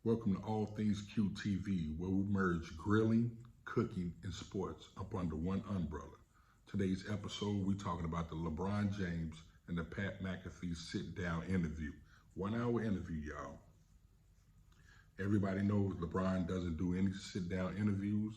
Welcome to All Things QTV, where we merge grilling, cooking, and sports up under one umbrella. Today's episode, we're talking about the LeBron James and the Pat Mcafee sit-down interview. 1 hour interview, y'all. Everybody knows LeBron doesn't do any sit-down interviews,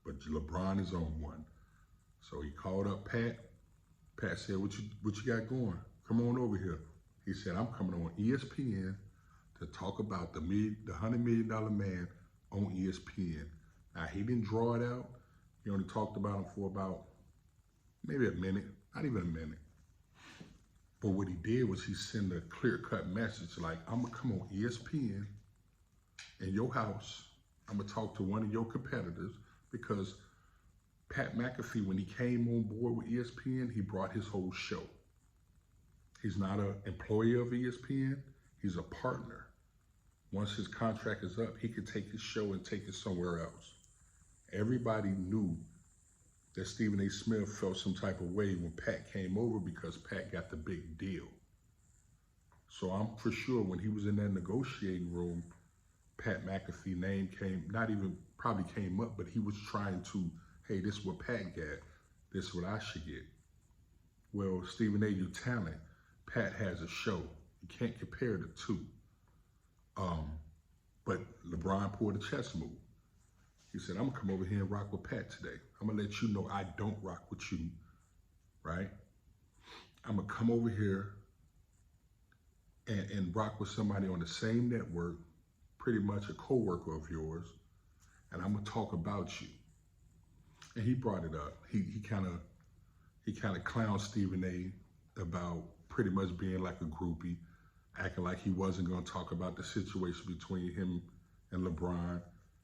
but LeBron is on one. So he called up Pat. Pat said, what you got going? Come on over here. He said, I'm coming on ESPN to talk about the $100 million man on ESPN. Now, he didn't draw it out. He only talked about him for about maybe a minute, not even a minute. But what he did was he sent a clear-cut message like, I'm going to come on ESPN in your house. I'm going to talk to one of your competitors because Pat Mcafee, when he came on board with ESPN, he brought his whole show. He's not an employee of ESPN. He's a partner. Once his contract is up, he could take his show and take it somewhere else. Everybody knew that Stephen A. Smith felt some type of way when Pat came over because Pat got the big deal. So I'm for sure when he was in that negotiating room, Pat McAfee's name probably came up, but he was trying to, hey, this is what Pat got. This is what I should get. Well, Stephen A., you talent. Pat has a show. You can't compare the two. But LeBron pulled a chess move. He said, I'm gonna come over here and rock with Pat today. I'm gonna let you know I don't rock with you, right? I'm gonna come over here and rock with somebody on the same network, pretty much a co-worker of yours, and I'm gonna talk about you. And he brought it up. He kind of clowned Stephen A. about pretty much being like a groupie, acting like he wasn't going to talk about the situation between him and LeBron,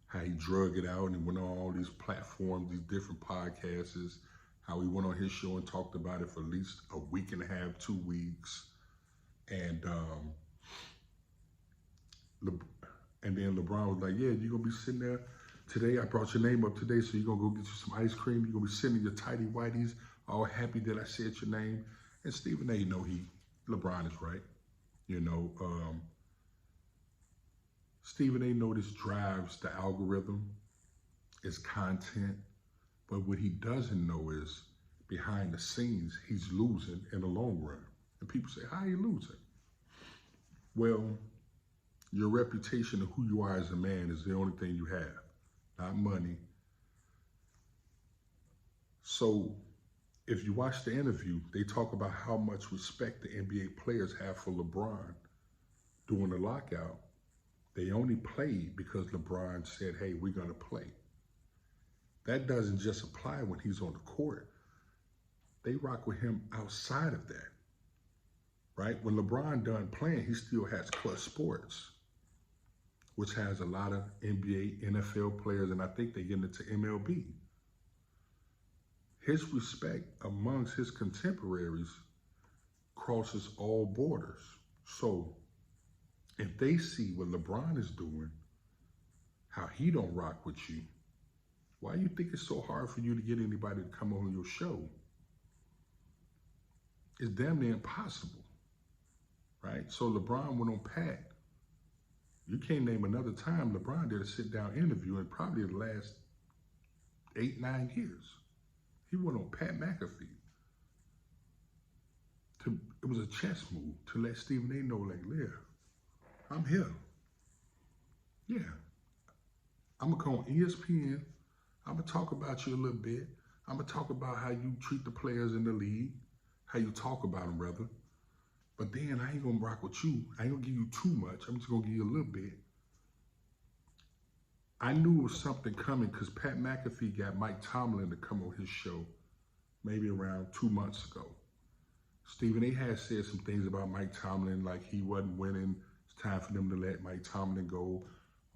how he drug it out and went on all these platforms, these different podcasts, how he went on his show and talked about it for at least a week and a half, 2 weeks. And then LeBron was like, yeah, you're going to be sitting there today. I brought your name up today, so you're going to go get you some ice cream. You're going to be sitting in your tighty whities, all happy that I said your name. And Stephen A. know LeBron is right. You know, Stephen A. know this drives the algorithm, it's content, but what he doesn't know is behind the scenes, he's losing in the long run. And people say, how are you losing? Well, your reputation of who you are as a man is the only thing you have, not money. So if you watch the interview, they talk about how much respect the NBA players have for LeBron during the lockout. They only played because LeBron said, hey, we're going to play. That doesn't just apply when he's on the court. They rock with him outside of that, right? When LeBron done playing, he still has Clutch Sports, which has a lot of NBA, NFL players, and I think they get into MLB. His respect amongst his contemporaries crosses all borders. So if they see what LeBron is doing, how he don't rock with you, why do you think it's so hard for you to get anybody to come on your show? It's damn near impossible, right? So LeBron went on Pat. You can't name another time LeBron did a sit-down interview in probably the last 8-9 years. He went on Pat McAfee. It was a chess move to let Stephen A. know, like, yeah, I'm here. Yeah. I'm going to come on ESPN. I'm going to talk about you a little bit. I'm going to talk about how you treat the players in the league, how you talk about them, rather. But then I ain't going to rock with you. I ain't going to give you too much. I'm just going to give you a little bit. I knew it was something coming because Pat McAfee got Mike Tomlin to come on his show maybe around 2 months ago. Stephen A. had said some things about Mike Tomlin, like he wasn't winning. It's time for them to let Mike Tomlin go.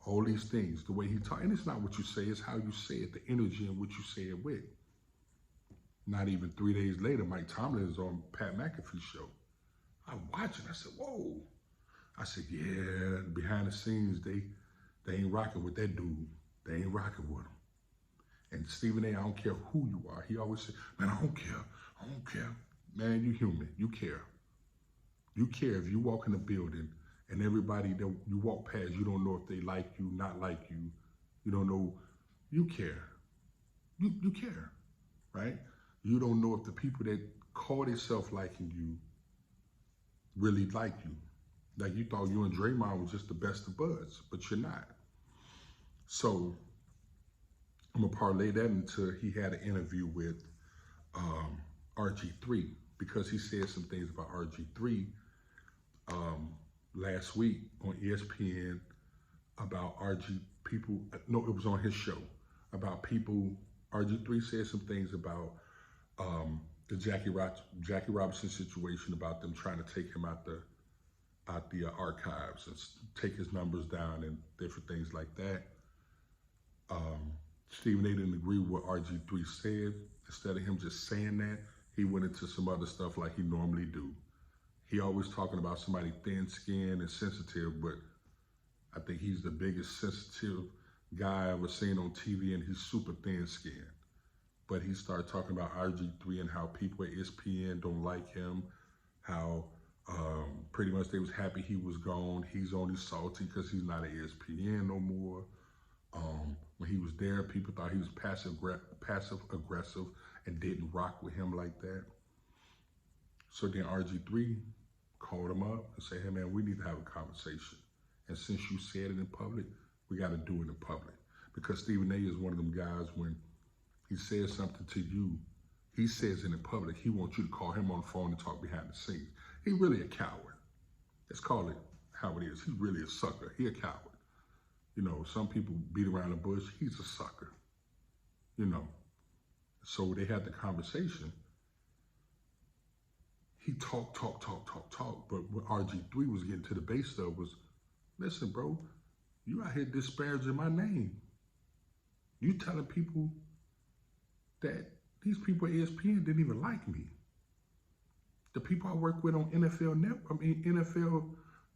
All these things, the way he talked. And it's not what you say, it's how you say it, the energy in which you say it with. Not even 3 days later, Mike Tomlin is on Pat McAfee's show. I'm watching, I said, whoa. I said, yeah, behind the scenes, they ain't rocking with that dude. They ain't rocking with him. And Stephen A., I don't care who you are. He always said, man, I don't care. I don't care. Man, you human. You care. You care if you walk in the building And everybody that you walk past, you don't know if they like you, not like you. You don't know, you care. You care, right? You don't know if the people that call themselves liking you really like you. Like you thought you and Draymond was just the best of buds, but you're not. So I'm gonna parlay that into he had an interview with RG3 because he said some things about RG3 last week on ESPN about RG people. No, it was on his show about people. RG3 said some things about the Jackie Robinson situation, about them trying to take him out the archives and take his numbers down and different things like that. Stephen A didn't agree with what RG3 said. Instead of him just saying that, he went into some other stuff like he normally do. He always talking about somebody thin-skinned and sensitive, but I think he's the biggest sensitive guy I ever seen on TV, and he's super thin-skinned. But he started talking about RG3 and how people at ESPN don't like him, how pretty much they was happy he was gone. He's only salty because he's not at ESPN no more. When he was there, people thought he was passive aggressive and didn't rock with him like that. So then RG3 called him up and said, hey man, we need to have a conversation. And since you said it in public, we got to do it in public. Because Stephen A is one of them guys, when he says something to you, he says it in public. He wants you to call him on the phone and talk behind the scenes. He really a coward. Let's call it how it is. He's really a sucker. He a coward. You know, some people beat around the bush. He's a sucker. You know. So they had the conversation. He talked. But what RG3 was getting to the base of was, listen, bro, you out here disparaging my name. You telling people that these people at ESPN didn't even like me. The people I work with on NFL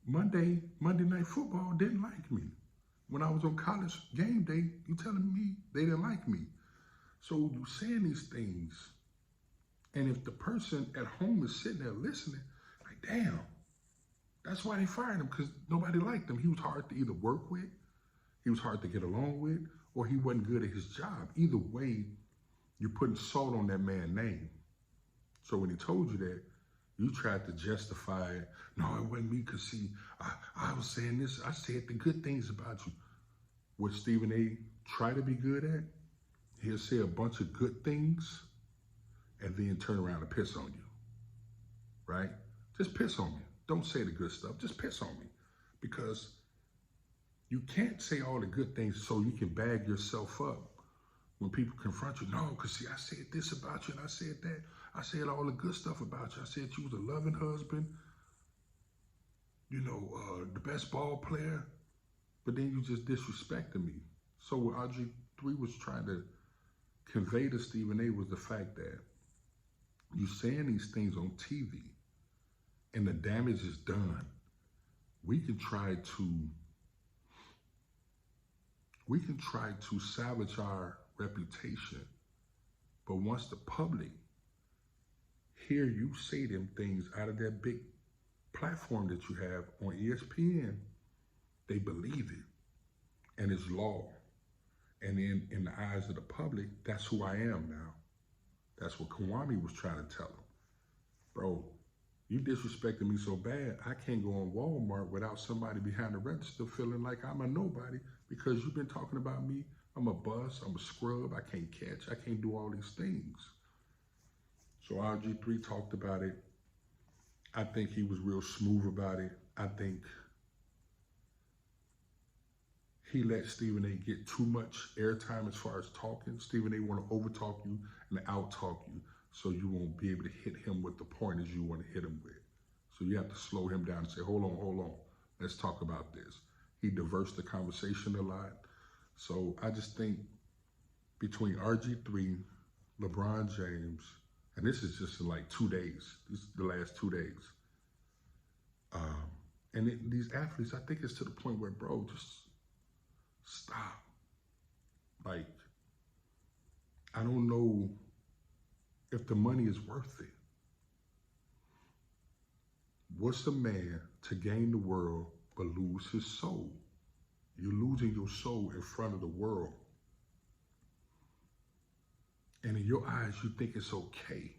Monday Night Football didn't like me. When I was on College Game Day, you telling me they didn't like me. So you saying these things, and if the person at home is sitting there listening, like, damn, that's why they fired him, because nobody liked him. He was hard to either work with, he was hard to get along with, or he wasn't good at his job. Either way, you're putting salt on that man's name. So when he told you that, you tried to justify it. No, it wasn't me, because see, I was saying this, I said the good things about you. What Stephen A try to be good at, he'll say a bunch of good things and then turn around and piss on you, right? Just piss on me. Don't say the good stuff, just piss on me. Because you can't say all the good things so you can bag yourself up when people confront you. No, because see, I said this about you and I said that. I said all the good stuff about you. I said you was a loving husband, you know, the best ball player, but then you just disrespected me. So what RG3 was trying to convey to Stephen A was the fact that you saying these things on TV and the damage is done. We can try to salvage our reputation, but once the public hear you say them things out of that big platform that you have on ESPN, they believe it, and it's law. And in the eyes of the public, that's who I am now. That's what Kwame was trying to tell him. Bro, you disrespected me so bad, I can't go in Walmart without somebody behind the register feeling like I'm a nobody, because you've been talking about me. I'm a bust, I'm a scrub, I can't catch, I can't do all these things. So RG3 talked about it. I think he was real smooth about it. I think he let Stephen A get too much airtime as far as talking. Stephen A want to overtalk you and out-talk you, so you won't be able to hit him with the pointers you want to hit him with. So you have to slow him down and say, hold on, let's talk about this. He diverts the conversation a lot. So I just think between RG3, LeBron James, and this is just in like 2 days, this is the last 2 days. These athletes, I think it's to the point where, bro, just stop. Like, I don't know if the money is worth it. What's a man to gain the world but lose his soul. You're losing your soul in front of the world. And in your eyes, you think it's okay.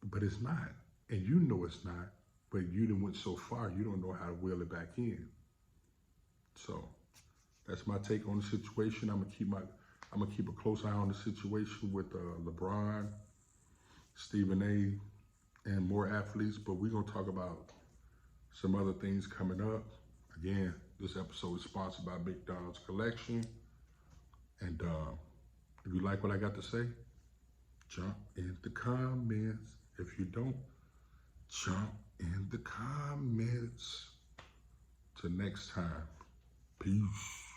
But it's not. And you know it's not. But you done went so far, you don't know how to wheel it back in. So that's my take on the situation. I'm gonna keep a close eye on the situation with LeBron, Stephen A, and more athletes. But we're gonna talk about some other things coming up. Again, this episode is sponsored by McDonald's Collection. And if you like what I got to say, jump in the comments. If you don't, jump in the comments. Till next time, peace.